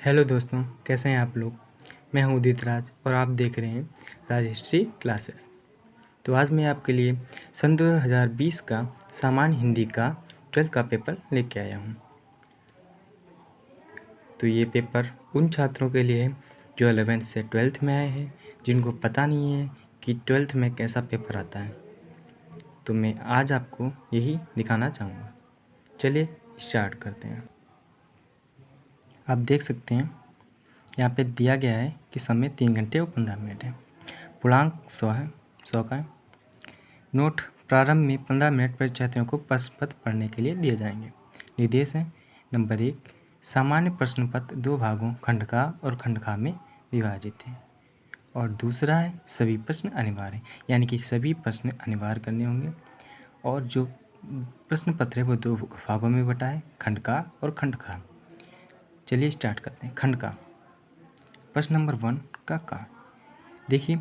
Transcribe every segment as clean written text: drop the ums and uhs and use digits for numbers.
Hello दोस्तों, कैसे हैं आप लोग। मैं हूं उदित राज और आप देख रहे हैं राज हिस्ट्री क्लासेस। तो आज मैं आपके लिए सन 2020 का सामान्य हिंदी का 12th का पेपर लेके आया हूं। तो ये पेपर उन छात्रों के लिए है जो 11th से 12th में आए हैं, जिनको पता नहीं है कि 12th में कैसा पेपर आता है। तो मैं आज आपको यही दिखाना चाहूँगा। चलिए स्टार्ट करते हैं। आप देख सकते हैं यहाँ पे दिया गया है कि समय 3 घंटे और 15 मिनट है। पूर्णांक 100 का है। नोट: प्रारंभ में 15 मिनट परीक्षार्थियों को प्रश्न पत्र पढ़ने के लिए दिए जाएंगे। निर्देश है: नंबर 1, सामान्य प्रश्न पत्र 2 भागों खंडका और खंडखा में विभाजित है। और दूसरा है सभी प्रश्न अनिवार्य हैं, यानी कि सभी प्रश्न अनिवार्य करने होंगे। और जो प्रश्न पत्र है वो 2 भागों में बटा है, खंडका और खंडखा। चलिए स्टार्ट करते हैं। खंडका, प्रश्न नंबर 1 का देखिए,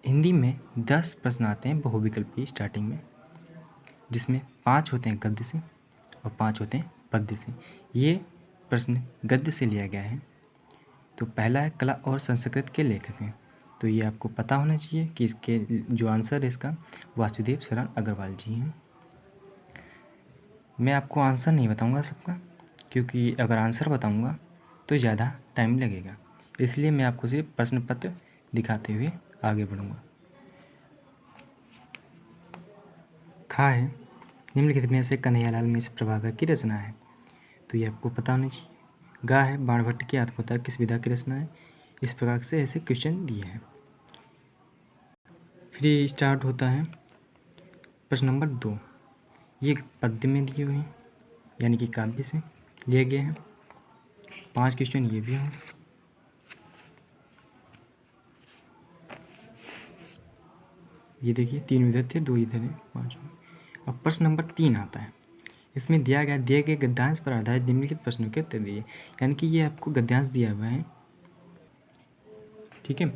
हिंदी में 10 प्रश्न आते हैं बहुविकल्पी स्टार्टिंग में, जिसमें 5 होते हैं गद्य से और 5 होते हैं पद्य से। ये प्रश्न गद्य से लिया गया है। तो पहला है कला और संस्कृत के लेखक हैं। तो ये आपको पता होना चाहिए कि इसके जो आंसर है इसका वासुदेव शरण अग्रवाल जी हैं। मैं आपको आंसर नहीं बताऊंगा सबका, क्योंकि अगर आंसर बताऊंगा तो ज़्यादा टाइम लगेगा, इसलिए मैं आपको सिर्फ प्रश्न पत्र दिखाते हुए आगे बढ़ूंगा। खा है, निम्नलिखित में से कन्हैयालाल मिश्र प्रभाकर की रचना है। तो ये आपको पता होना चाहिए। गा है, बाणभट्ट की आत्मकथा किस विधा की रचना है। इस प्रकार से ऐसे क्वेश्चन दिए हैं। फिर ये स्टार्ट होता है प्रश्न नंबर 2। ये पद्य में दिए हुए हैं, यानी कि काव्य से लिए गए हैं। 5 क्वेश्चन ये भी हों। ये देखिए 3 इधर थे, 2 इधर हैं, 5। अब प्रश्न नंबर 3 आता है। इसमें दिए गए गद्यांश पर आधारित निम्नलिखित प्रश्नों के उत्तर दिए, यानी कि ये आपको गद्यांश दिया हुआ है। ठीक है,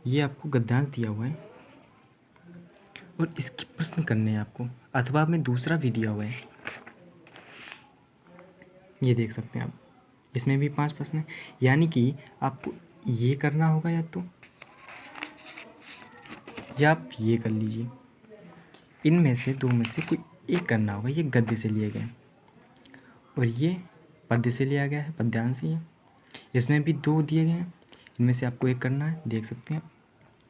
ये आपको गद्यांश दिया हुआ है और इसके प्रश्न करने हैं आपको, अथवा में दूसरा भी दिया हुआ है। ये देख सकते हैं आप, इसमें भी 5 प्रश्न हैं, यानी कि आपको ये करना होगा या आप ये कर लीजिए। इनमें से 2 में से कोई एक करना होगा। ये गद्य से लिए गए और ये पद्य से लिया गया है, पद्यांश ही है। इसमें भी 2 दिए गए हैं, इनमें से आपको एक करना है। देख सकते हैं आप,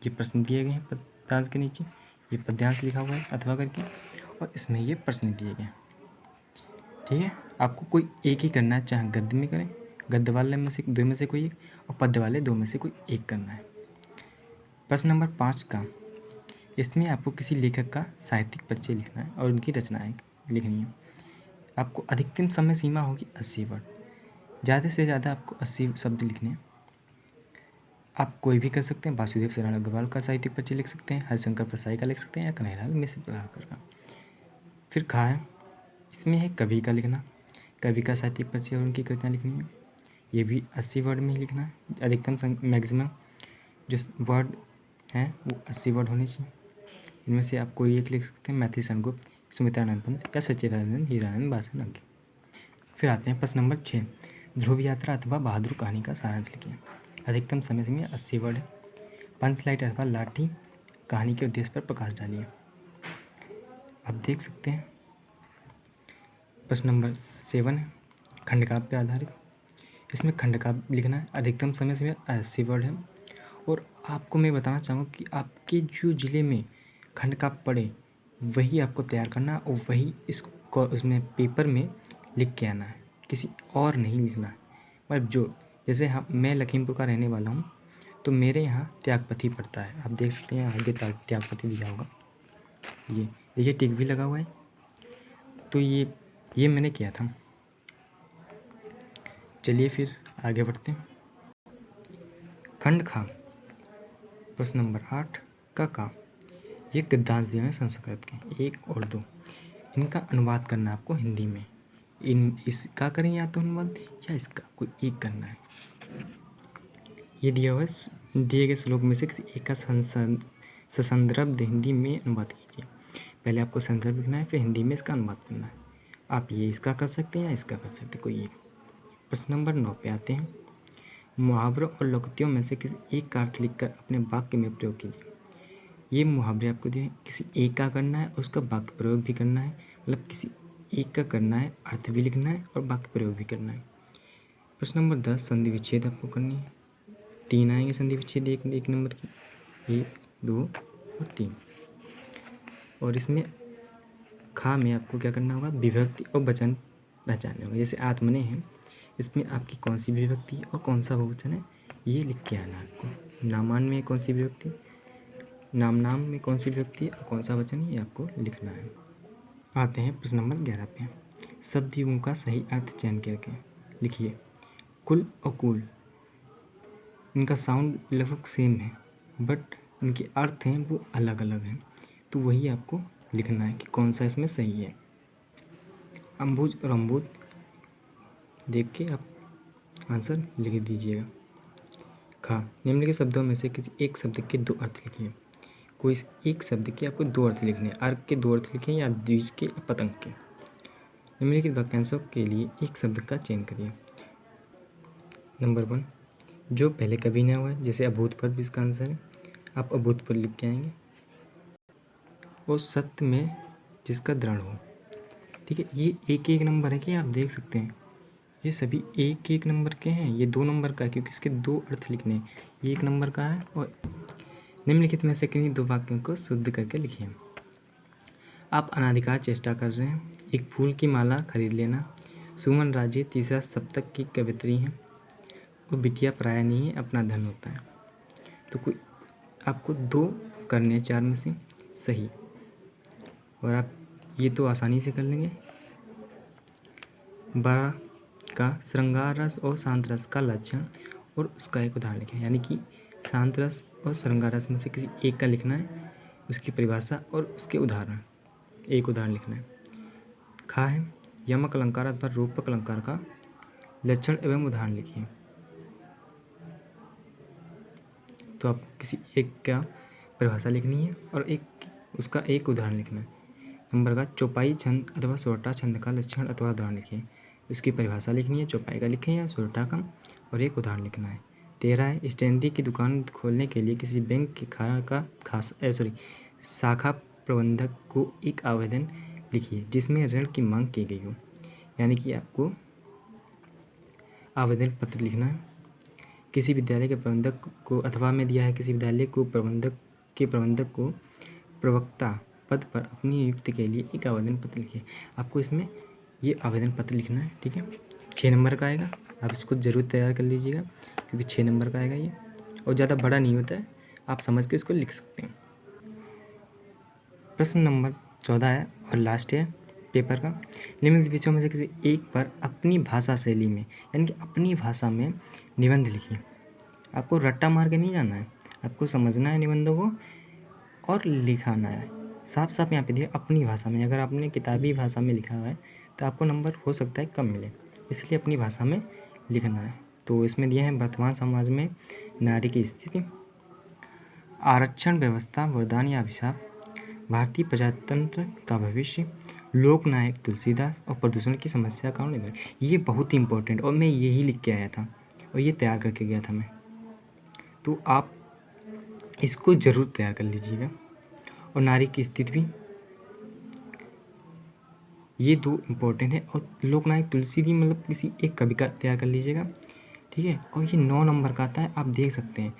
ये प्रश्न दिए गए हैं पद्यांश के नीचे, ये पद्यांश लिखा हुआ है अथवा करके, और इसमें ये प्रश्न दिए गए हैं। ठीक है, आपको कोई एक ही करना है, चाहे गद्य में करें, गद्य वाले में से 2 में से कोई एक, और पद्य वाले 2 में से कोई एक करना है। प्रश्न नंबर 5 का, इसमें आपको किसी लेखक का साहित्यिक परिचय लिखना है और उनकी रचनाएं लिखनी है। आपको अधिकतम समय सीमा होगी 80 वर्ड, ज़्यादा से ज़्यादा आपको 80 शब्द लिखने हैं। आप कोई भी कर सकते हैं, वासुदेव शरण अग्रवाल का साहित्यिक परिचय लिख सकते हैं, हरिशंकर प्रसाई का लिख सकते हैं, या कन्हैयालाल मिश्र प्रभाकर का। फिर खा है, इसमें है कवि का लिखना, कवि का साहित्यिक परिचय और उनकी कृतियाँ लिखनी है। ये भी 80 वर्ड में ही लिखना है। अधिकतम मैक्सिमम जो वर्ड हैं वो 80 वर्ड होने चाहिए। इनमें से आप कोई एक लिख सकते हैं, मैथिली सेनगुप्त, सुमित्रानंद पंत या सच्चिदानंद हीरानंद बासन आगे। फिर आते हैं प्रश्न नंबर 6। ध्रुव यात्रा अथवा बहादुर कहानी का सारांश लिखिए। अधिकतम समय सीमा 80 वर्ड है। पंचलाइट अथवा लाठी कहानी के उद्देश्य पर प्रकाश डालिए। आप देख सकते हैं प्रश्न नंबर 7 है, खंडकाव्य पर आधारित। इसमें खंडकाव्य लिखना है। अधिकतम समय सीमा 80 वर्ड है। और आपको मैं बताना चाहूँगा कि आपके जो ज़िले में खंडकाव्य पढ़े वही आपको तैयार करना और वही इसको उसमें पेपर में लिख के आना है, किसी और नहीं लिखना है। मतलब जो जैसे मैं लखीमपुर का रहने वाला हूँ, तो मेरे यहाँ त्यागपति पड़ता है। आप देख सकते हैं आगे त्यागपति दिया होगा। ये देखिए टिक भी लगा हुआ है। तो ये मैंने किया था। चलिए फिर आगे बढ़ते हैं। खंड खा, प्रश्न नंबर 8 का ये गद्यांश दिए हैं संस्कृत के 1 और 2। इनका अनुवाद करना है आपको हिंदी में। इसका करें या तो अनुवाद, या इसका कोई एक करना है। ये दिया हुआ है, दिए गए श्लोक में से किसी एक का ससंदर्भ हिंदी में अनुवाद कीजिए। पहले आपको संदर्भ लिखना है, फिर हिंदी में इसका अनुवाद करना है। आप ये इसका कर सकते हैं या इसका कर सकते हैं, कोई एक। प्रश्न नंबर 9 पे आते हैं। मुहावरों और लोकोक्तियों में से किसी एक का अर्थ लिखकर अपने वाक्य में प्रयोग कीजिए। ये मुहावरे आपको दिए हैं, किसी एक का करना है और उसका वाक्य प्रयोग भी करना है, मतलब किसी एक का करना है, अर्थ भी लिखना है और वाक्य प्रयोग भी करना है। प्रश्न नंबर 10 संधि विच्छेद आपको करनी है। 3 आएंगे संधि विच्छेद एक नंबर की, 1, 2 और 3। और इसमें खा में आपको क्या करना होगा, विभक्ति और वचन पहचानने होगा। जैसे आत्मने है, इसमें आपकी कौन सी विभक्ति है और कौन सा बहुवचन है ये लिख के आना आपको। नामान में कौन सी विभक्ति, नाम में कौन सी विभक्ति है और कौन सा वचन है ये आपको लिखना है। आते हैं प्रश्न नंबर 11 पे। शब्द युगों का सही अर्थ चयन करके लिखिए। कुल और कुल, इनका साउंड लगभग सेम है बट इनके अर्थ हैं वो अलग अलग हैं, तो वही आपको लिखना है कि कौन सा इसमें सही है। अम्बुज और अम्बुद देख के आप आंसर लिख दीजिएगा। खा, निम्नलिखित शब्दों में से किसी एक शब्द के 2 अर्थ लिखिए। कोई एक शब्द के आपको 2 अर्थ लिखने हैं, अर्क के 2 अर्थ लिखें या द्विज के या पतंग के। निम्नलिखित वाक्यांशों के लिए एक शब्द का चयन करिए। नंबर 1, जो पहले कभी ना हुआ है, जैसे अभूतपूर्व इसका आंसर है, आप अभूतपूर्व लिख के आएंगे। और सत्य में जिसका दृढ़ हो, ठीक है। ये एक नंबर है कि आप देख सकते हैं ये सभी एक नंबर के हैं। ये 2 नंबर का है क्योंकि इसके 2 अर्थ लिखने हैं, ये 1 नंबर का है। और निम्नलिखित में से किन्हीं 2 वाक्यों को शुद्ध करके लिखिए। आप अनाधिकार चेष्टा कर रहे हैं, एक फूल की माला खरीद लेना, सुमन राजे तीसरा सप्तक की कवित्री हैं, और बिटिया पराया नहीं है अपना धन होता है। तो कोई आपको 2 करने 4 में से सही, और आप ये तो आसानी से कर लेंगे। 12 का श्रृंगार रस और शांत रस का लक्षण और उसका एक उदाहरण लिखें। यानी कि शांत रस और श्रृंगार रस में से किसी एक का लिखना है, उसकी परिभाषा और उसके उदाहरण, एक उदाहरण लिखना है। खा है यमक अलंकार अथवा रूपक अलंकार का लक्षण एवं उदाहरण लिखिए। तो आपको किसी एक का परिभाषा लिखनी है और उसका एक उदाहरण लिखना है। नंबर का चौपाई छंद अथवा सोरठा छंद का लक्षण अथवा उदाहरण लिखिए। उसकी परिभाषा लिखनी है, चौपाई का लिखें या सोरठा का, और एक उदाहरण लिखना है। 13 है स्टेशनरी की दुकान खोलने के लिए किसी बैंक के शाखा प्रबंधक को एक आवेदन लिखिए जिसमें ऋण की मांग की गई हो। यानी कि आपको आवेदन पत्र लिखना है। किसी विद्यालय के प्रबंधक को, अथवा में दिया है किसी विद्यालय को प्रबंधक को प्रवक्ता पद पर अपनी नियुक्ति के लिए एक आवेदन पत्र लिखिए। आपको इसमें ये आवेदन पत्र लिखना है, ठीक है। 6 नंबर का आएगा, आप इसको ज़रूर तैयार कर लीजिएगा क्योंकि 6 नंबर का आएगा ये, और ज़्यादा बड़ा नहीं होता है, आप समझ के इसको लिख सकते हैं। प्रश्न नंबर 14 है और लास्ट है पेपर का। निम्नलिखित विषयों में से किसी एक पर अपनी भाषा शैली में, यानी कि अपनी भाषा में निबंध लिखिए। आपको रट्टा मार के नहीं जाना है, आपको समझना है निबंधों को और लिखाना है। साफ साफ यहाँ पे दिया अपनी भाषा में। अगर आपने किताबी भाषा में लिखा हुआ है तो आपको नंबर हो सकता है कम मिले, इसलिए अपनी भाषा में लिखना है। तो इसमें दिया है वर्तमान समाज में नारी की स्थिति, आरक्षण व्यवस्था वरदान या अभिशाप, भारतीय प्रजातंत्र का भविष्य, लोकनायक तुलसीदास, और प्रदूषण की समस्या का निवारण। ये बहुत ही इंपॉर्टेंट, और मैं यही लिख के आया था और ये तैयार करके गया था मैं, तो आप इसको ज़रूर तैयार कर लीजिएगा। और नारी की स्थिति भी, ये 2 इम्पोर्टेंट है। और लोकनायक तुलसी की मतलब किसी एक कवि का तैयार कर लीजिएगा, ठीक है। और ये 9 नंबर का आता है, आप देख सकते हैं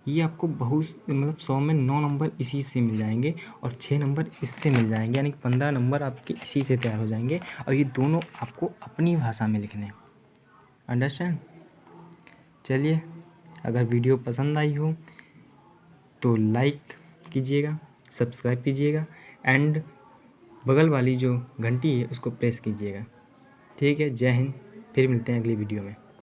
ये आपको बहुत मतलब 100 में 9 नंबर इसी से मिल जाएंगे और 6 नंबर इससे मिल जाएंगे, यानी कि 15 नंबर आपके इसी से तैयार हो जाएंगे। और ये दोनों आपको अपनी भाषा में लिखने हैं। अंडरस्टैंड? चलिए, अगर वीडियो पसंद आई हो तो लाइक कीजिएगा, सब्सक्राइब कीजिएगा एंड बगल वाली जो घंटी है उसको प्रेस कीजिएगा। ठीक है, जय हिंद। फिर मिलते हैं अगली वीडियो में।